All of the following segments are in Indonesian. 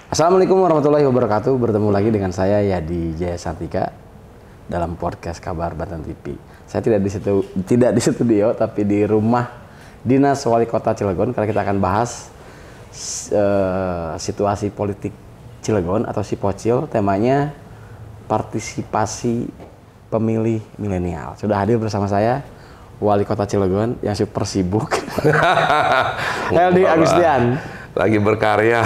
Assalamualaikum warahmatullahi wabarakatuh. Bertemu lagi dengan saya Yadi Jaya Santika dalam podcast Kabar Banten TV. Saya tidak di studio, tapi di rumah Dinas Wali Kota Cilegon karena kita akan bahas situasi politik Cilegon atau Sipocil. Temanya partisipasi pemilih milenial. Sudah hadir bersama saya Wali Kota Cilegon yang super sibuk, Heldi Agustian. Lagi berkarya.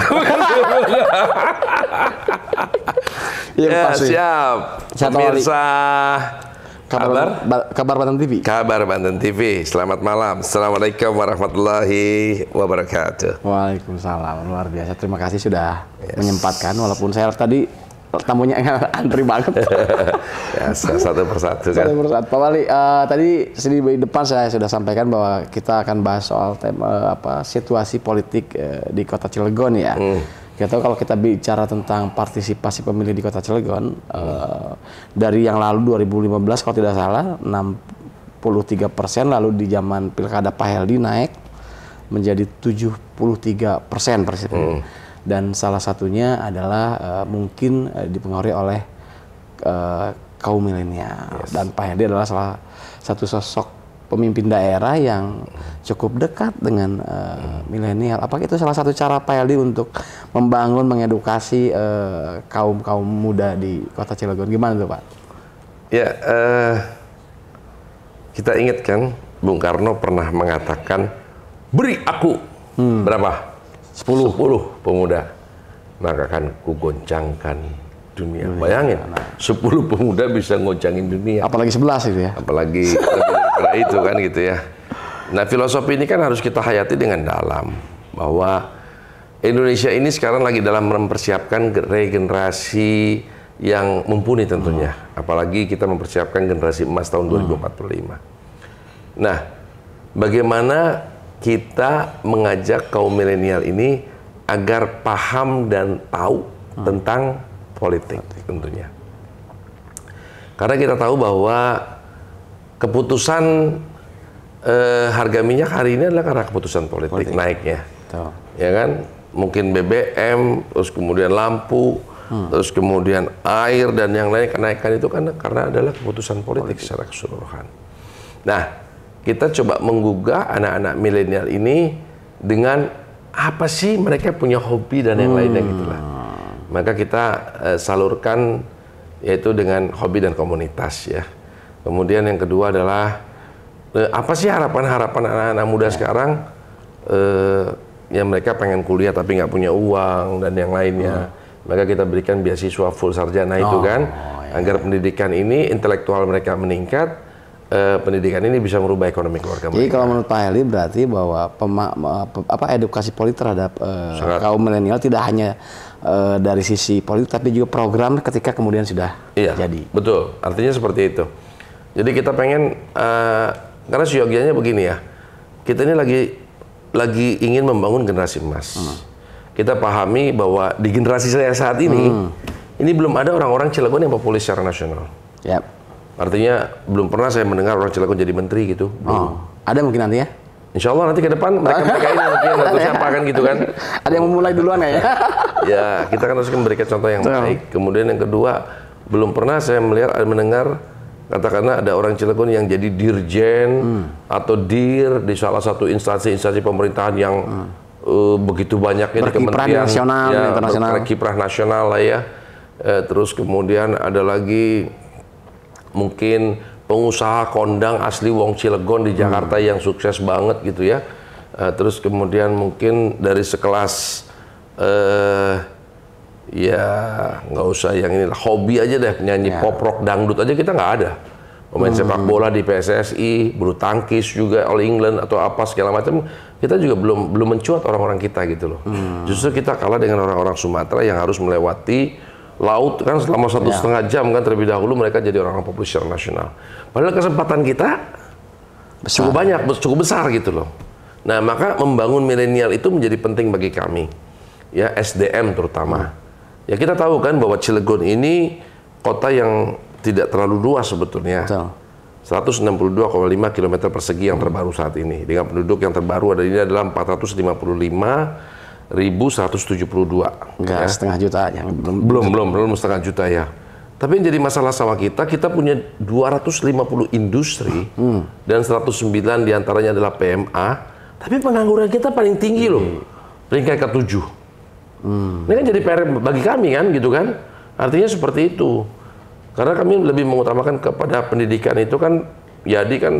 Ya, siap. Pemirsa Kabar Banten TV. Kabar Banten TV. Selamat malam. Assalamualaikum warahmatullahi wabarakatuh. Waalaikumsalam. Luar biasa. Terima kasih sudah menyempatkan. Walaupun saya tadi tamunya antri banget. Ya, satu persatu kan. Satu persatu. Pak Wali, tadi di depan saya sudah sampaikan bahwa kita akan bahas soal tema situasi politik di Kota Cilegon ya. Kita tahu kalau kita bicara tentang partisipasi pemilih di Kota Cilegon, dari yang lalu 2015 kalau tidak salah 63%, lalu di zaman Pilkada Pak Heldi naik menjadi 73% partisipasi. Dan salah satunya adalah mungkin dipengaruhi oleh kaum milenial. Dan Pak Heldi adalah salah satu sosok pemimpin daerah yang cukup dekat dengan milenial. Apakah itu salah satu cara Pak Heldi untuk membangun, mengedukasi kaum muda di Kota Cilegon? Gimana tuh Pak? Ya, kita ingat kan Bung Karno pernah mengatakan, beri aku berapa? 10 pemuda, maka akan kugoncangkan dunia. Bayangin, 10 pemuda bisa ngoncangin dunia. Apalagi 11 itu ya. Apalagi lebih daripada itu kan gitu ya. Nah, filosofi ini kan harus kita hayati dengan dalam. Bahwa Indonesia ini sekarang lagi dalam mempersiapkan regenerasi yang mumpuni tentunya. Apalagi kita mempersiapkan generasi emas tahun 2045. Nah, bagaimana kita mengajak kaum milenial ini agar paham dan tahu tentang politik tentunya. Karena kita tahu bahwa keputusan harga minyak hari ini adalah karena keputusan politik. Naiknya. Ya kan? Mungkin BBM, terus kemudian lampu, terus kemudian air dan yang lain kenaikan itu karena adalah keputusan politik secara keseluruhan. Nah, kita coba menggugah anak-anak milenial ini dengan apa sih mereka punya hobi dan yang lainnya gitulah. Maka kita salurkan yaitu dengan hobi dan komunitas ya. Kemudian yang kedua adalah apa sih harapan-harapan anak-anak muda sekarang yang mereka pengen kuliah tapi nggak punya uang dan yang lainnya. Maka kita berikan beasiswa full sarjana itu kan agar pendidikan ini intelektual mereka meningkat. Pendidikan ini bisa merubah ekonomi keluarga mereka. Jadi kalau menurut Pak Heldi berarti bahwa edukasi politik terhadap kaum milenial tidak hanya dari sisi politik tapi juga program ketika kemudian sudah jadi. Betul, artinya seperti itu. Jadi kita pengen karena siogianya begini ya, kita ini lagi ingin membangun generasi emas. Kita pahami bahwa di generasi saya saat ini belum ada orang-orang Cilegon yang populer secara nasional. Artinya belum pernah saya mendengar orang Cilegon jadi menteri gitu. Ada mungkin nanti ya? Insya Allah nanti ke depan mereka ini mungkin atau siapa kan gitu kan. Ada yang memulai duluan ya? Ya, kita kan harus memberikan contoh yang baik. Kemudian yang kedua, belum pernah saya mendengar katakanlah ada orang Cilegon yang jadi dirjen atau dir di salah satu instansi pemerintahan yang begitu banyaknya di kementerian nasional, internasional. Berkiprah nasional lah ya. Terus kemudian ada lagi mungkin pengusaha kondang asli wong Cilegon di Jakarta yang sukses banget gitu ya. Terus kemudian mungkin dari sekelas ya nggak usah yang ini, hobi aja deh, penyanyi pop rock dangdut aja kita nggak ada. Pemain sepak bola di PSSI, bulu tangkis juga All England atau apa segala macam, kita juga belum mencuat orang-orang kita gitu loh. Justru kita kalah dengan orang-orang Sumatera yang harus melewati laut kan selama 1,5 jam kan terlebih dahulu mereka jadi orang-orang populer secara nasional. Padahal kesempatan kita cukup banyak, cukup besar gitu loh. Nah, maka membangun milenial itu menjadi penting bagi kami. Ya, SDM terutama. Ya, kita tahu kan bahwa Cilegon ini kota yang tidak terlalu luas sebetulnya. 162,5 km persegi yang terbaru saat ini. Dengan penduduk yang terbaru ini adalah 455 Enggak, ya. setengah juta yang Belum setengah juta ya. Tapi yang jadi masalah sama kita punya 250 industri dan 109 diantaranya adalah PMA. Tapi pengangguran kita paling tinggi loh, peringkat ke-7. Ini kan jadi PR bagi kami kan, gitu kan? Artinya seperti itu. Karena kami lebih mengutamakan kepada pendidikan itu kan,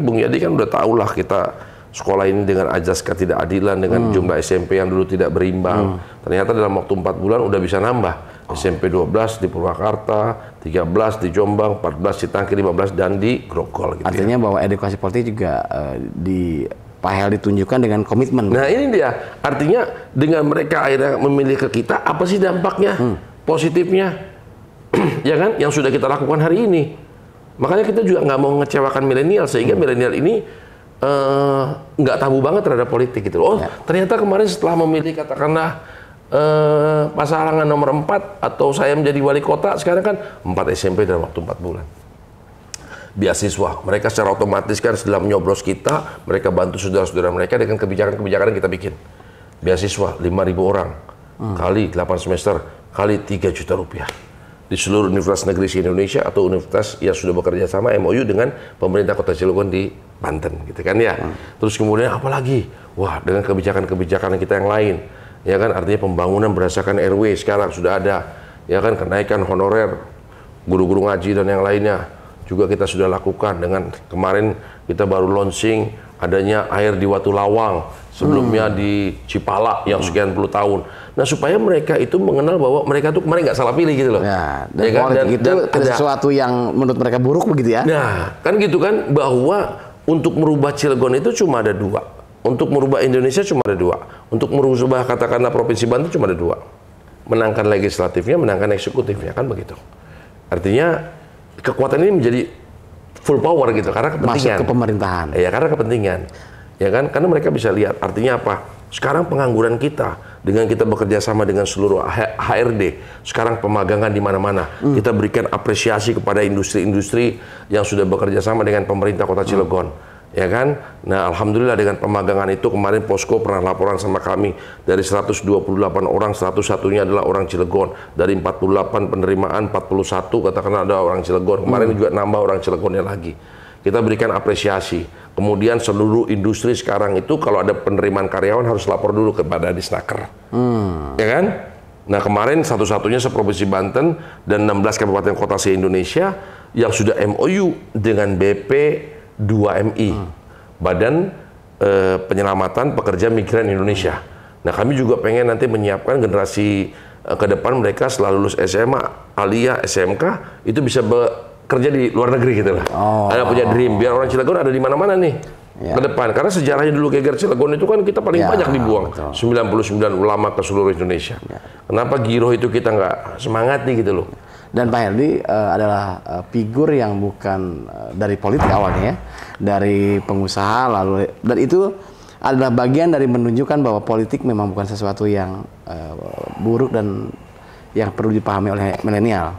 Bung Yadi kan udah tahu lah kita sekolah ini dengan ajas ketidakadilan, dengan jumlah SMP yang dulu tidak berimbang. Ternyata dalam waktu 4 bulan udah bisa nambah. SMP 12 di Purwakarta, 13 di Jombang, 14 di Tangki, 15 dan di Grogol. Gitu. Artinya bahwa edukasi politik juga di Pak Hel ditunjukkan dengan komitmen. Nah ini dia, artinya dengan mereka akhirnya memilih ke kita, apa sih dampaknya, positifnya, ya kan, yang sudah kita lakukan hari ini. Makanya kita juga nggak mau mengecewakan milenial, sehingga milenial ini nggak tabu banget terhadap politik gitu. Oh, ternyata kemarin setelah memilih katakanlah pasangan nomor 4 atau saya menjadi wali kota, sekarang kan 4 SMP dalam waktu 4 bulan. Beasiswa, mereka secara otomatis kan setelah menyoblos kita, mereka bantu saudara-saudara mereka dengan kebijakan-kebijakan yang kita bikin. Beasiswa 5.000 orang, kali 8 semester, kali 3 juta rupiah. Di seluruh universitas negeri di Indonesia atau universitas yang sudah bekerja sama MOU dengan pemerintah Kota Cilegon di Banten, gitu kan ya. Terus kemudian apa lagi? Wah, dengan kebijakan-kebijakan kita yang lain, ya kan, artinya pembangunan berdasarkan RW sekarang sudah ada, ya kan, kenaikan honorer guru-guru ngaji dan yang lainnya juga kita sudah lakukan. Dengan kemarin kita baru launching adanya air di Watu Lawang, sebelumnya di Cipala yang sekian puluh tahun. Nah, supaya mereka itu mengenal bahwa mereka tuh kemarin nggak salah pilih gitu loh. Ya, dan politik itu sesuatu yang menurut mereka buruk begitu ya. Nah, kan gitu kan, bahwa untuk merubah Cilegon itu cuma ada 2. Untuk merubah Indonesia cuma ada 2. Untuk merubah katakanlah Provinsi Banten cuma ada 2. Menangkan legislatifnya, menangkan eksekutifnya, kan begitu. Artinya kekuatan ini menjadi full power gitu karena kepentingan. Masuk ke pemerintahan. Ya, karena kepentingan. Ya kan? Karena mereka bisa lihat artinya apa? Sekarang pengangguran kita dengan kita bekerja sama dengan seluruh HRD, sekarang pemagangan di mana-mana. Kita berikan apresiasi kepada industri-industri yang sudah bekerja sama dengan pemerintah Kota Cilegon. Ya kan? Nah, alhamdulillah dengan pemagangan itu kemarin Posko pernah laporan sama kami, dari 128 orang 101-nya adalah orang Cilegon. Dari 48 penerimaan 41 katakanlah ada orang Cilegon. Kemarin juga nambah orang Cilegonnya lagi. Kita berikan apresiasi. Kemudian seluruh industri sekarang itu kalau ada penerimaan karyawan harus lapor dulu kepada Disnaker. Ya kan? Nah, kemarin satu-satunya seprovinsi Banten dan 16 kabupaten kota se-Indonesia yang sudah MOU dengan BP 2MI, Badan Penyelamatan Pekerja Migran Indonesia. Nah, kami juga pengen nanti menyiapkan generasi ke depan mereka setelah lulus SMA, Aliyah, SMK itu bisa bekerja di luar negeri gitu lah. Ada punya dream biar orang Cilegon ada di mana-mana nih ke depan. Karena sejarahnya dulu Geger Cilegon itu kan kita paling banyak dibuang. Betul. 99 ulama ke seluruh Indonesia. Kenapa Giroh itu kita nggak semangat nih gitu loh. Dan Pak Heldi adalah figur yang bukan dari politik awalnya ya, dari pengusaha lalu, dan itu adalah bagian dari menunjukkan bahwa politik memang bukan sesuatu yang buruk dan yang perlu dipahami oleh milenial.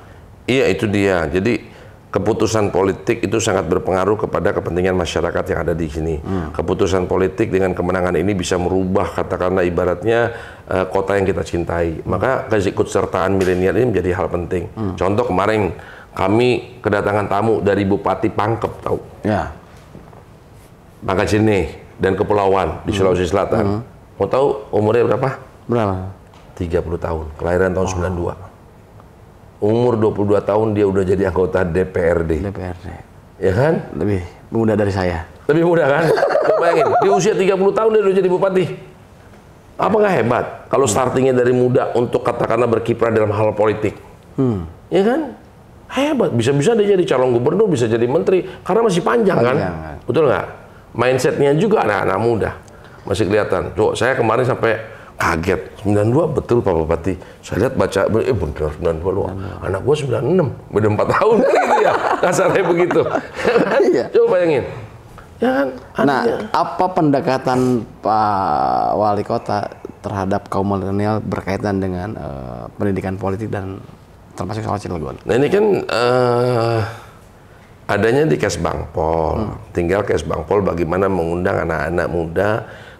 Iya, itu dia. Jadi keputusan politik itu sangat berpengaruh kepada kepentingan masyarakat yang ada di sini. Keputusan politik dengan kemenangan ini bisa merubah katakanlah ibaratnya kota yang kita cintai. Maka keikutsertaan milenial ini menjadi hal penting. Contoh kemarin kami kedatangan tamu dari Bupati Pangkep, tahu? Ya. Pangkajene dan Kepulauan di Sulawesi Selatan. Mau tahu umurnya berapa? Berapa? 30 tahun. Kelahiran tahun 92. Umur 22 tahun dia udah jadi anggota DPRD. Ya kan? Lebih muda dari saya. Lebih muda kan? Bayangin, di usia 30 tahun dia udah jadi bupati. Apa nggak hebat? Kalau startingnya dari muda untuk katakanlah berkiprah dalam hal politik. Ya kan? Hebat. Bisa-bisa dia jadi calon gubernur, bisa jadi menteri. Karena masih panjang kan? Betul nggak? Mindsetnya juga anak-anak muda. Masih kelihatan. Tuh, saya kemarin sampai kaget, 92 betul Pak Bupati. Saya lihat baca, bener 92 loh. Anak gua 96, beda 4 tahun kan gitu ya. Kasarnya begitu. Iya. Coba bayangin. Ya kan? Nah, apa pendekatan Pak Wali Kota terhadap kaum milenial berkaitan dengan pendidikan politik dan termasuk soal Cilegon? Nah, ini kan adanya di Kesbangpol. Tinggal Kesbangpol bagaimana mengundang anak-anak muda,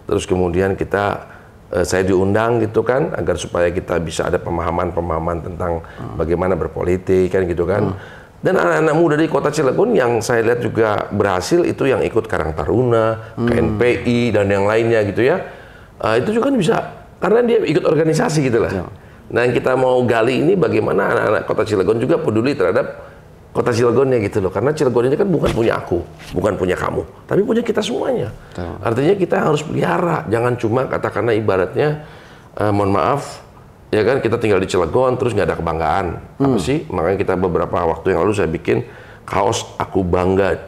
terus kemudian kita saya diundang gitu kan, agar supaya kita bisa ada pemahaman-pemahaman tentang bagaimana berpolitik kan gitu kan. Dan anak-anak muda di Kota Cilegon yang saya lihat juga berhasil itu yang ikut Karang Taruna, KNPI dan yang lainnya gitu ya. Itu juga kan bisa karena dia ikut organisasi gitu lah. Nah, yang kita mau gali ini bagaimana anak-anak Kota Cilegon juga peduli terhadap Kota Cilegonnya gitu loh. Karena Cilegon ini kan bukan punya aku, bukan punya kamu, tapi punya kita semuanya. Artinya kita harus pelihara, jangan cuma katakanlah ibaratnya, mohon maaf, ya kan kita tinggal di Cilegon terus nggak ada kebanggaan. Apa sih? Makanya kita beberapa waktu yang lalu saya bikin kaos aku bangga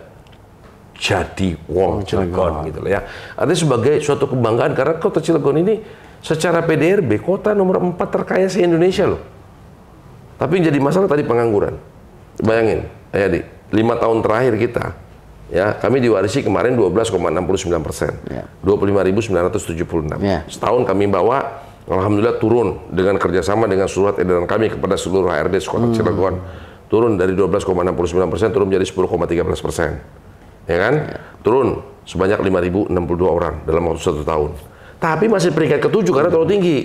jadi wong Cilegon gitu loh ya. Artinya sebagai suatu kebanggaan karena Kota Cilegon ini secara PDRB kota nomor 4 terkaya se-Indonesia loh. Tapi yang jadi masalah tadi pengangguran. Bayangin, Ayadi, 5 tahun terakhir kita, ya kami diwarisi kemarin 12,69%, 25.976. Setahun kami bawa, alhamdulillah turun dengan kerjasama dengan surat edaran kami kepada seluruh HRD Kota Cilegon, turun dari 12,69% turun menjadi 10,13%, ya kan? Turun sebanyak 5.062 orang dalam waktu 1 tahun. Tapi masih peringkat ke-7 karena terlalu tinggi.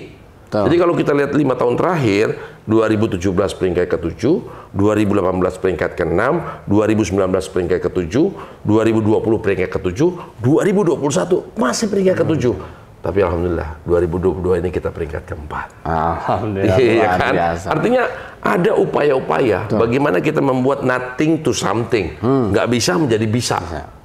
Jadi kalau kita lihat 5 tahun terakhir, 2017 peringkat ke-7, 2018 peringkat ke-6, 2019 peringkat ke-7, 2020 peringkat ke-7, 2021 masih peringkat ke-7. Tapi alhamdulillah 2022 ini kita peringkat ke-4. Alhamdulillah. Iya kan? Biasa. Artinya ada upaya-upaya bagaimana kita membuat nothing to something. Nggak bisa menjadi bisa.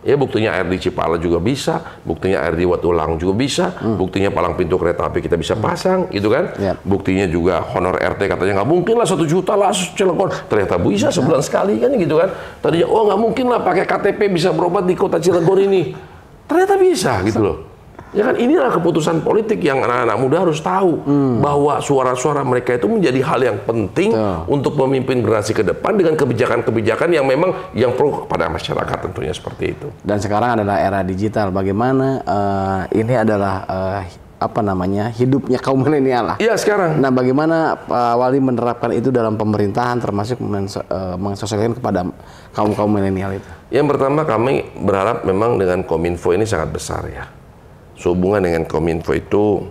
Ya buktinya air di Cipala juga bisa, buktinya air di Watulang juga bisa, buktinya palang pintu kereta api kita bisa pasang, gitu kan? Buktinya juga honor RT katanya nggak mungkin lah 1 juta lah Cilegon, ternyata bisa sebulan sekali kan gitu kan? Tadinya oh nggak mungkin lah pakai KTP bisa berobat di Kota Cilegon ini, ternyata bisa gitu loh. Ya kan inilah keputusan politik yang anak-anak muda harus tahu bahwa suara-suara mereka itu menjadi hal yang penting untuk memimpin generasi ke depan dengan kebijakan-kebijakan yang memang yang pro kepada masyarakat tentunya seperti itu. Dan sekarang adalah era digital. Bagaimana ini adalah apa namanya hidupnya kaum milenial lah. Iya sekarang. Nah bagaimana Pak Wali menerapkan itu dalam pemerintahan termasuk mensosialisasikan kepada kaum milenial itu? Yang pertama kami berharap memang dengan Kominfo ini sangat besar ya. Sehubungan dengan Kominfo itu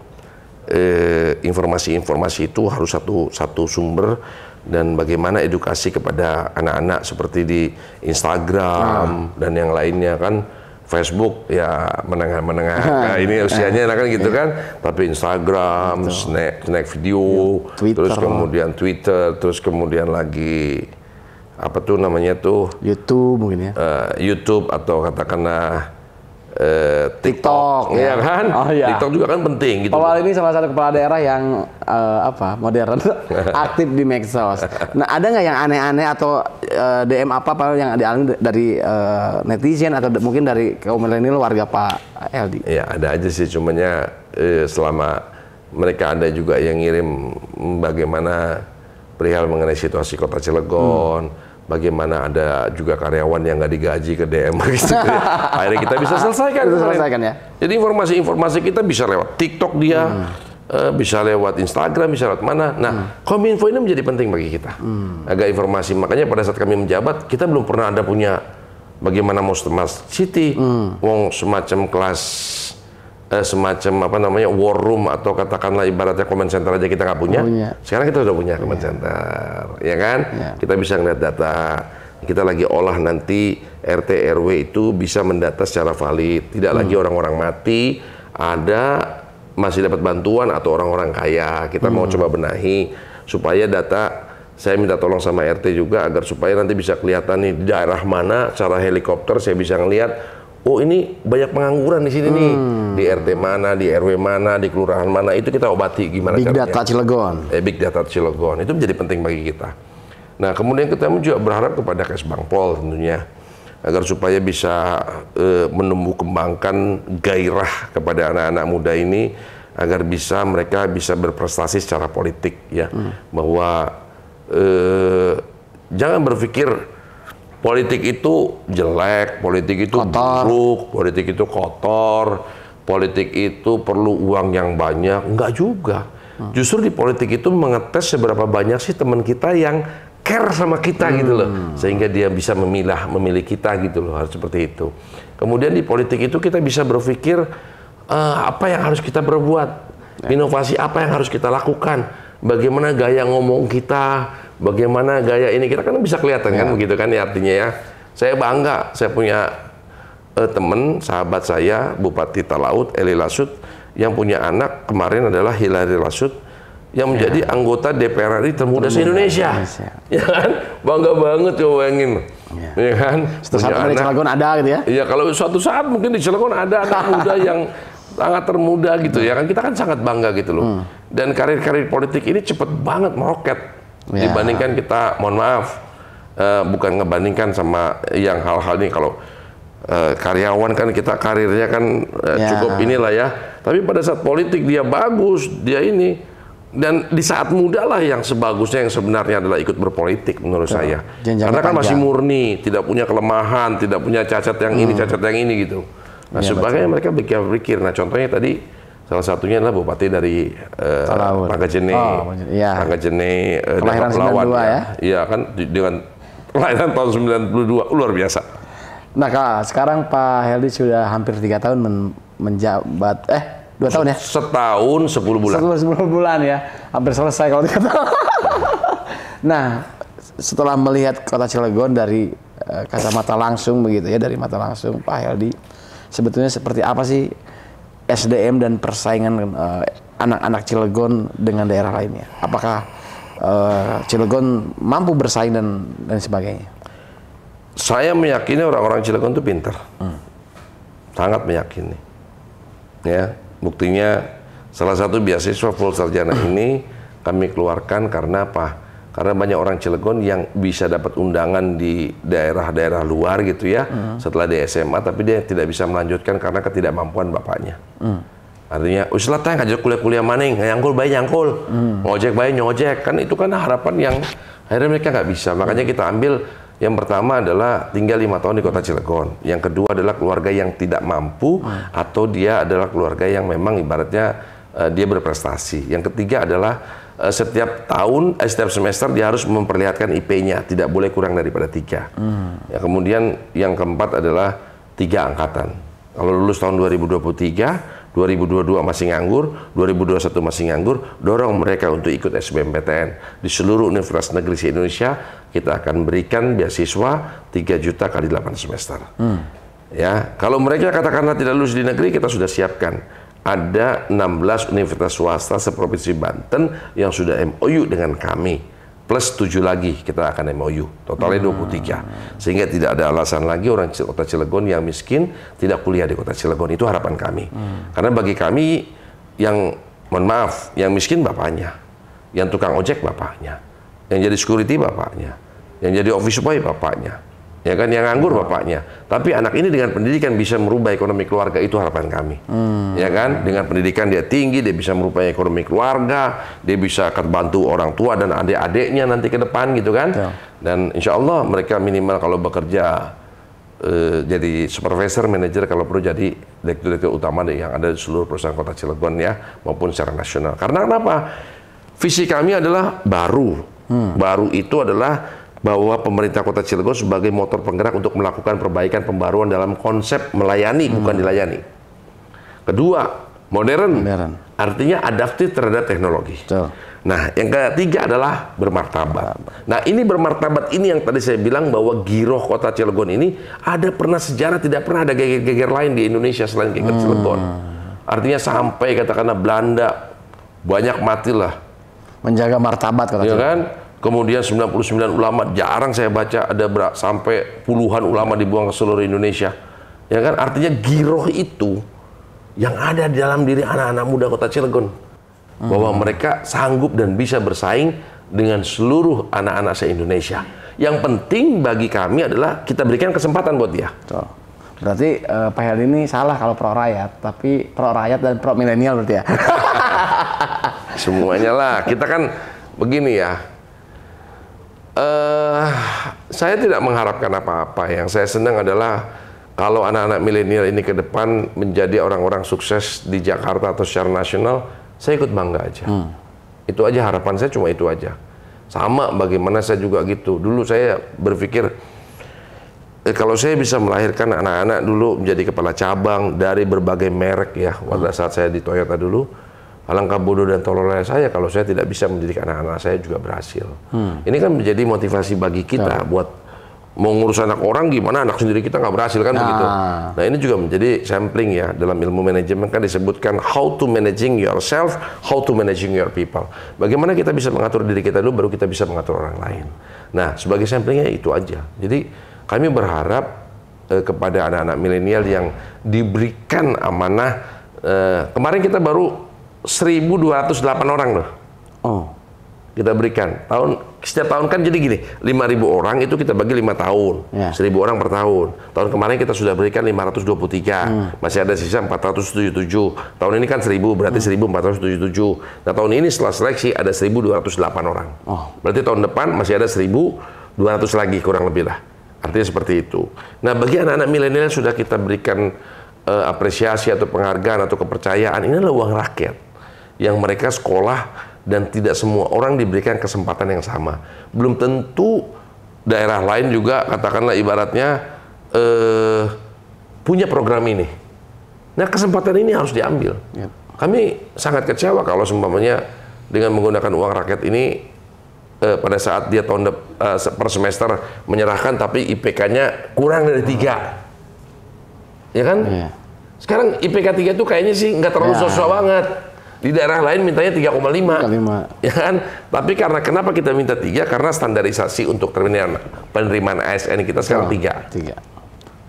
informasi-informasi itu harus satu sumber dan bagaimana edukasi kepada anak-anak seperti di Instagram dan yang lainnya kan Facebook ya menengah-menengah nah, ini usianya kan gitu kan tapi Instagram, snack video, Twitter. Terus kemudian Twitter, terus kemudian lagi apa tuh namanya tuh YouTube mungkin ya YouTube atau katakanlah TikTok, ya kan? Oh, iya. TikTok juga kan penting gitu. Pak Wali ini salah satu kepala daerah yang modern, aktif di medsos. Nah, ada nggak yang aneh-aneh atau DM apa yang dialami dari netizen atau mungkin dari kaum milenial warga Pak Eldi? Ya, ada aja sih, cumannya selama mereka ada juga yang ngirim bagaimana perihal mengenai situasi Kota Cilegon. Bagaimana ada juga karyawan yang nggak digaji ke DM gitu. Akhirnya kita bisa selesaikan. Ya. Jadi informasi-informasi kita bisa lewat TikTok dia, bisa lewat Instagram, bisa lewat mana. Nah, Kominfo ini menjadi penting bagi kita. Agak informasi. Makanya pada saat kami menjabat, kita belum pernah ada punya bagaimana mau Smart City, wong semacam kelas semacam apa namanya war room atau katakanlah ibaratnya comment center aja kita nggak punya. Sekarang kita udah punya comment center, ya kan? Kita bisa ngeliat data. Kita lagi olah nanti RT RW itu bisa mendata secara valid. Tidak lagi orang-orang mati, ada masih dapat bantuan atau orang-orang kaya. Kita mau coba benahi supaya data. Saya minta tolong sama RT juga agar supaya nanti bisa kelihatan nih di daerah mana cara helikopter saya bisa ngelihat. Oh ini banyak pengangguran di sini nih, di RT mana, di RW mana, di kelurahan mana, itu kita obati gimana caranya. Big Data Cilegon. Big Data Cilegon, itu menjadi penting bagi kita. Nah kemudian kita juga berharap kepada Kesbangpol tentunya, agar supaya bisa menumbuh kembangkan gairah kepada anak-anak muda ini, agar bisa mereka bisa berprestasi secara politik ya, bahwa jangan berpikir politik itu jelek, politik itu buruk, politik itu kotor, politik itu perlu uang yang banyak. Enggak juga. Justru di politik itu mengetes seberapa banyak sih teman kita yang care sama kita gitu loh. Sehingga dia bisa memilih kita gitu loh, harus seperti itu. Kemudian di politik itu kita bisa berpikir apa yang harus kita berbuat. Inovasi apa yang harus kita lakukan? Bagaimana gaya ngomong kita? Bagaimana gaya ini? Kita kan bisa kelihatan kan begitu kan ya artinya ya. Saya bangga, saya punya teman, sahabat saya, Bupati Talaut, Eli Lasut, yang punya anak kemarin adalah Hilary Lasut, yang menjadi anggota DPR RI termuda se-Indonesia. Ya kan? Bangga banget coba bayangin. Ya kan? Suatu saat di Cilegon ada gitu ya? Iya, kalau suatu saat mungkin di Cilegon ada anak muda yang sangat termuda gitu ya kan. Kita kan sangat bangga gitu loh. Dan karir-karir politik ini cepet banget meroket dibandingkan kita, mohon maaf, bukan ngebandingkan sama yang hal-hal ini. Kalau karyawan kan kita karirnya kan cukup inilah ya. Tapi pada saat politik dia bagus, dia ini. Dan di saat muda lah yang sebagusnya yang sebenarnya adalah ikut berpolitik menurut saya. Karena kan masih murni, tidak punya kelemahan, tidak punya cacat yang ini, cacat yang ini gitu. Nah sebagainya mereka berpikir. Nah contohnya tadi salah satunya adalah bupati dari Rangkajene, kelahiran 92 ya? Iya kan dengan kelahiran tahun 92 luar biasa. Nah Kak, sekarang Pak Heldy sudah hampir 3 tahun menjabat, 2 tahun ya? Setahun 10 bulan. 10 bulan ya, hampir selesai kalau dikata. Nah, setelah melihat kota Cilegon dari kacamata langsung begitu ya, dari mata langsung Pak Heldy, sebetulnya seperti apa sih SDM dan persaingan anak-anak Cilegon dengan daerah lainnya? Apakah Cilegon mampu bersaing dan sebagainya? Saya meyakini orang-orang Cilegon itu pintar, sangat meyakini. Ya. Buktinya salah satu beasiswa full sarjana ini kami keluarkan karena apa? Karena banyak orang Cilegon yang bisa dapat undangan di daerah-daerah luar gitu ya setelah di SMA, tapi dia tidak bisa melanjutkan karena ketidakmampuan bapaknya. Artinya, uslah teh ngajak kuliah-kuliah maning, nyangkul bayi nyangkul, ngojek bayi nyojek, kan itu kan harapan yang akhirnya mereka nggak bisa. Makanya kita ambil yang pertama adalah tinggal 5 tahun di kota Cilegon. Yang kedua adalah keluarga yang tidak mampu atau dia adalah keluarga yang memang ibaratnya dia berprestasi. Yang ketiga adalah setiap tahun, setiap semester dia harus memperlihatkan IP-nya, tidak boleh kurang daripada 3. Ya, kemudian yang keempat adalah 3 angkatan. Kalau lulus tahun 2023, 2022 masih nganggur, 2021 masih nganggur, dorong mereka untuk ikut SBMPTN. Di seluruh universitas negeri se-Indonesia, kita akan berikan beasiswa 3 juta kali 8 semester. Ya, kalau mereka katakanlah tidak lulus di negeri, kita sudah siapkan. Ada 16 universitas swasta seprovinsi Banten yang sudah MOU dengan kami. Plus 7 lagi kita akan MOU, totalnya 23. Sehingga tidak ada alasan lagi orang kota Cilegon yang miskin tidak kuliah di kota Cilegon. Itu harapan kami. Karena bagi kami yang, mohon maaf, yang miskin bapaknya, yang tukang ojek bapaknya, yang jadi security bapaknya, yang jadi office boy bapaknya, ya kan, yang nganggur bapaknya. Tapi anak ini dengan pendidikan bisa merubah ekonomi keluarga, itu harapan kami. Ya kan, dengan pendidikan dia tinggi, dia bisa merubah ekonomi keluarga, dia bisa akan bantu orang tua dan adik-adiknya nanti ke depan gitu kan. Dan insya Allah mereka minimal kalau bekerja jadi supervisor, manajer, kalau perlu jadi direktur utama yang ada di seluruh perusahaan kota Cilegon ya, maupun secara nasional. Karena kenapa? Visi kami adalah baru. Baru itu adalah bahwa pemerintah kota Cilegon sebagai motor penggerak untuk melakukan perbaikan pembaruan dalam konsep melayani, bukan dilayani. Kedua, modern. Artinya adaptif terhadap teknologi. Nah, yang ketiga adalah bermartabat. Nah, ini bermartabat ini yang tadi saya bilang bahwa giroh kota Cilegon ini ada pernah sejarah, tidak pernah ada geger-geger lain di Indonesia selain geger Cilegon. Artinya sampai katakanlah Belanda banyak matilah. Menjaga martabat kota Cilegon. Kan? Kemudian 99 ulama, jarang saya baca ada sampai puluhan ulama dibuang ke seluruh Indonesia. Ya kan? Artinya giroh itu yang ada di dalam diri anak-anak muda kota Cilegon. Bahwa mereka sanggup dan bisa bersaing dengan seluruh anak-anak se-Indonesia. Yang penting bagi kami adalah kita berikan kesempatan buat dia. Berarti Pak Heldy ini salah kalau pro rakyat, tapi pro rakyat dan pro milenial berarti ya? Semuanya lah. Kita kan begini ya. Saya tidak mengharapkan apa-apa. Yang saya senang adalah kalau anak-anak milenial ini ke depan menjadi orang-orang sukses di Jakarta atau secara nasional, saya ikut bangga aja. Itu aja harapan saya, cuma itu aja. Sama bagaimana saya juga gitu. Dulu saya berpikir, kalau saya bisa melahirkan anak-anak dulu menjadi kepala cabang dari berbagai merek ya, pada saat saya di Toyota dulu, alangkah bodoh dan tololnya saya kalau saya tidak bisa mendidik anak-anak saya juga berhasil. Ini kan menjadi motivasi bagi kita buat mau ngurus anak orang gimana, anak sendiri kita nggak berhasil kan begitu. Nah ini juga menjadi sampling ya, dalam ilmu manajemen kan disebutkan how to managing yourself, how to managing your people. Bagaimana kita bisa mengatur diri kita dulu, baru kita bisa mengatur orang lain. Nah sebagai samplingnya itu aja. Jadi kami berharap kepada anak-anak milenial yang diberikan amanah, kemarin kita baru 1.208 orang loh. Kita berikan setiap tahun kan jadi gini, 5.000 orang itu kita bagi 5 tahun, 1.000 orang per tahun. Tahun kemarin kita sudah berikan 523, masih ada sisa 477. Tahun ini kan 1.000, berarti 1.477. Nah tahun ini setelah seleksi ada 1.208 orang. Berarti tahun depan masih ada 1.200 lagi kurang lebih lah. Artinya seperti itu. Nah bagi anak-anak milenial sudah kita berikan apresiasi atau penghargaan atau kepercayaan, ini adalah uang rakyat yang mereka sekolah. Dan tidak semua orang diberikan kesempatan yang sama. Belum tentu daerah lain juga katakanlah ibaratnya punya program ini. Nah kesempatan ini harus diambil. Kami sangat kecewa kalau seumpamanya dengan menggunakan uang rakyat ini pada saat dia per semester menyerahkan tapi IPK-nya kurang dari 3. Ya kan? Sekarang IPK 3 itu kayaknya sih nggak terlalu sosok banget. Di daerah lain mintanya 3,5. Ya kan? Tapi kenapa kita minta 3? Karena standarisasi untuk penerimaan ASN kita sekarang 3.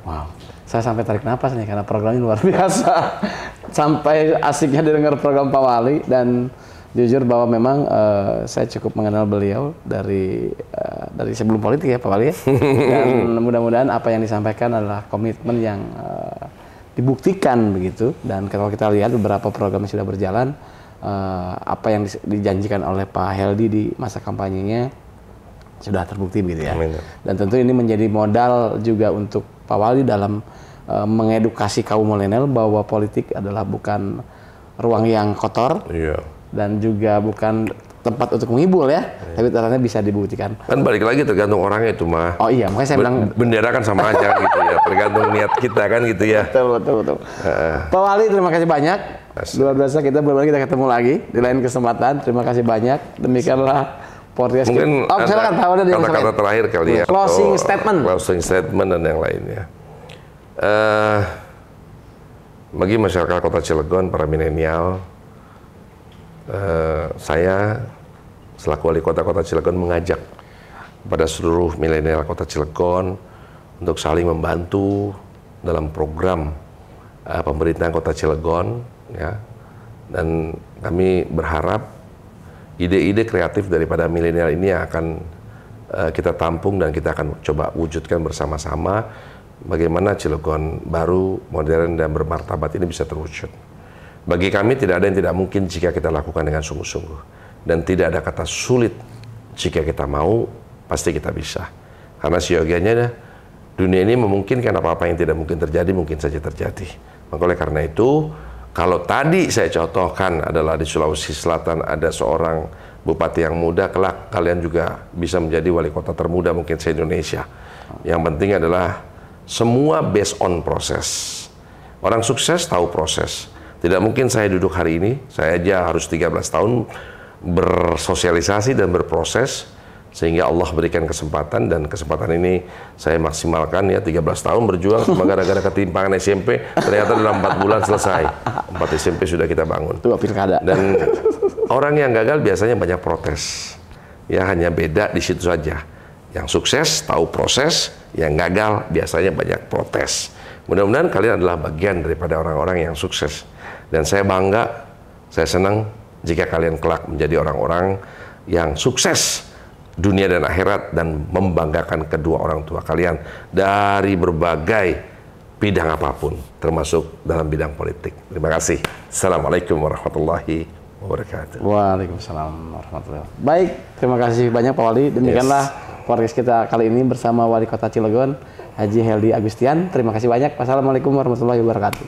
Wow. Saya sampai tarik napas nih karena programnya luar biasa. Sampai asiknya didengar program Pak Wali, dan jujur bahwa memang saya cukup mengenal beliau dari sebelum politik ya Pak Wali ya. Dan mudah-mudahan apa yang disampaikan adalah komitmen yang dibuktikan begitu, dan kalau kita lihat beberapa program yang sudah berjalan, apa yang dijanjikan oleh Pak Heldi di masa kampanyenya sudah terbukti begitu ya. Amin. Dan tentu ini menjadi modal juga untuk Pak Wali dalam mengedukasi kaum milenial bahwa politik adalah bukan ruang yang kotor, dan juga bukan tempat untuk menghibur ya, tapi ternyata bisa dibuktikan. Kan balik lagi tergantung orangnya itu mah. Oh iya, makanya saya bilang bendera kan sama aja gitu ya, tergantung niat kita kan gitu ya. Betul. Pak Wali, terima kasih banyak. Luar biasa, kita kita ketemu lagi di lain kesempatan. Terima kasih banyak. Demikianlah podcast. Mungkin silakan Pak Wali, kata-kata terakhir kali ya. Closing statement dan yang lainnya. Bagi masyarakat Kota Cilegon, para milenial, saya selaku wali kota Cilegon mengajak kepada seluruh milenial Kota Cilegon untuk saling membantu dalam program pemerintahan Kota Cilegon ya. Dan kami berharap ide-ide kreatif daripada milenial ini akan kita tampung dan kita akan coba wujudkan bersama-sama bagaimana Cilegon baru, modern dan bermartabat ini bisa terwujud. Bagi kami tidak ada yang tidak mungkin jika kita lakukan dengan sungguh-sungguh. Dan tidak ada kata sulit jika kita mau, pasti kita bisa. Karena siogianya dunia ini memungkinkan apa-apa yang tidak mungkin terjadi, mungkin saja terjadi. Maka oleh karena itu, kalau tadi saya contohkan adalah di Sulawesi Selatan ada seorang bupati yang muda, kelak kalian juga bisa menjadi wali kota termuda mungkin se-Indonesia. Yang penting adalah semua based on proses. Orang sukses tahu proses. Tidak mungkin saya duduk hari ini, saya aja harus 13 tahun bersosialisasi dan berproses sehingga Allah berikan kesempatan, dan kesempatan ini saya maksimalkan ya. 13 tahun berjuang cuma gara-gara ketimpangan SMP, ternyata dalam 4 bulan selesai. 4 SMP sudah kita bangun. Itu pilkada. Dan orang yang gagal biasanya banyak protes. Ya hanya beda di situ saja. Yang sukses tahu proses, yang gagal biasanya banyak protes. Mudah-mudahan kalian adalah bagian daripada orang-orang yang sukses. Dan saya bangga, saya senang jika kalian kelak menjadi orang-orang yang sukses dunia dan akhirat dan membanggakan kedua orang tua kalian dari berbagai bidang apapun, termasuk dalam bidang politik. Terima kasih. Assalamualaikum warahmatullahi wabarakatuh. Waalaikumsalam warahmatullahi wabarakatuh. Baik, terima kasih banyak Pak Wali. Demikianlah podcast kita kali ini bersama Wali Kota Cilegon, Haji Heldi Agustian. Terima kasih banyak. Wassalamualaikum warahmatullahi wabarakatuh.